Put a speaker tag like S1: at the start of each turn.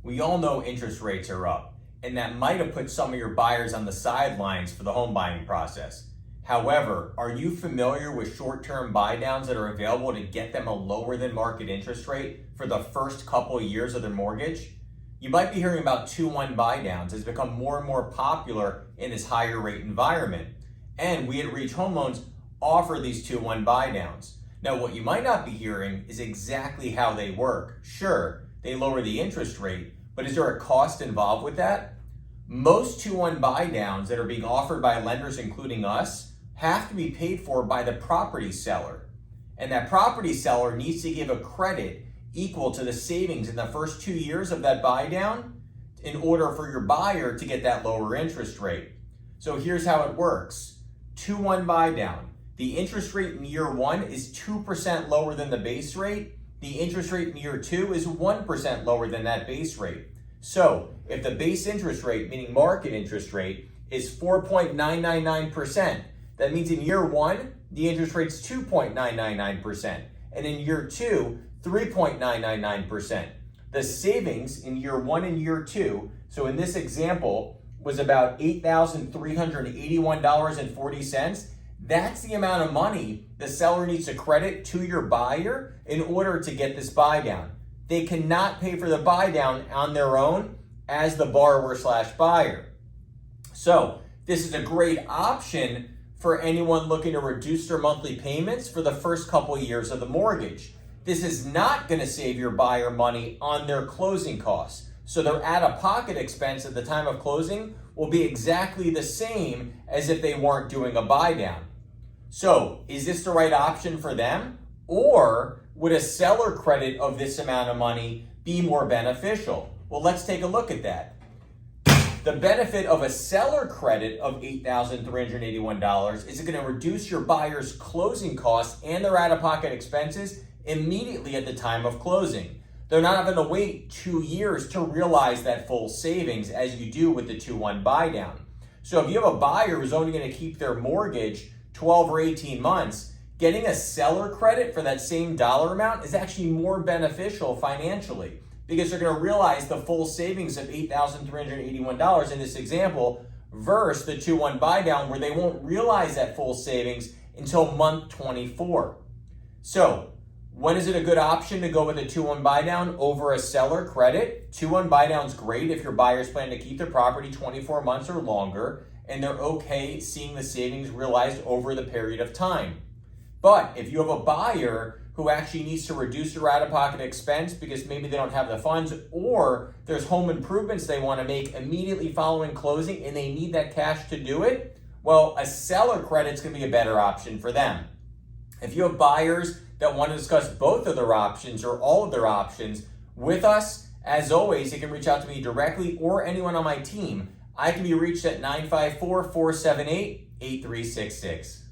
S1: We all know interest rates are up, and that might have put some of your buyers on the sidelines for the home buying process. However, are you familiar with short-term buy downs that are available to get them a lower than market interest rate for the first couple of years of their mortgage? You might be hearing about 2-1 buy downs as become more and more popular in this higher rate environment. And we at Reach Home Loans offer these 2-1 buy downs. Now, what you might not be hearing is exactly how they work. Sure, they lower the interest rate, but is there a cost involved with that? Most 2-1 buy downs that are being offered by lenders, including us, have to be paid for by the property seller. And that property seller needs to give a credit equal to the savings in the first 2 years of that buy down in order for your buyer to get that lower interest rate. So here's how it works. 2-1 buy down. The interest rate in year 1 is 2% lower than the base rate. The interest rate in year 2 is 1% lower than that base rate. So if the base interest rate, meaning market interest rate, is 4.999%, that means in year 1, the interest rate's 2.999%. And in year 2, 3.999%. The savings in year 1 and year 2, so in this example, was about $8,381.40. That's the amount of money the seller needs to credit to your buyer in order to get this buy down. They cannot pay for the buy down on their own as the borrower/buyer. So this is a great option for anyone looking to reduce their monthly payments for the first couple years of the mortgage. This is not going to save your buyer money on their closing costs. So their out-of-pocket expense at the time of closing will be exactly the same as if they weren't doing a buy down. So is this the right option for them? Or would a seller credit of this amount of money be more beneficial? Well, let's take a look at that. The benefit of a seller credit of $8,381 is going to reduce your buyer's closing costs and their out-of-pocket expenses immediately at the time of closing. They're not having to wait 2 years to realize that full savings as you do with the 2-1 buy down. So if you have a buyer who's only going to keep their mortgage 12 or 18 months, getting a seller credit for that same dollar amount is actually more beneficial financially because they're going to realize the full savings of $8,381 in this example versus the 2-1 buy down where they won't realize that full savings until month 24. So when is it a good option to go with a 2-1 buy down over a seller credit? 2-1 buy down is great if your buyers plan to keep their property 24 months or longer and they're okay seeing the savings realized over the period of time. But if you have a buyer who actually needs to reduce their out-of-pocket expense because maybe they don't have the funds or there's home improvements they want to make immediately following closing and they need that cash to do it, well, a seller credit's going to be a better option for them. If you have buyers that want to discuss both of their options or all of their options with us, as always, you can reach out to me directly or anyone on my team. I can be reached at 954-478-8366.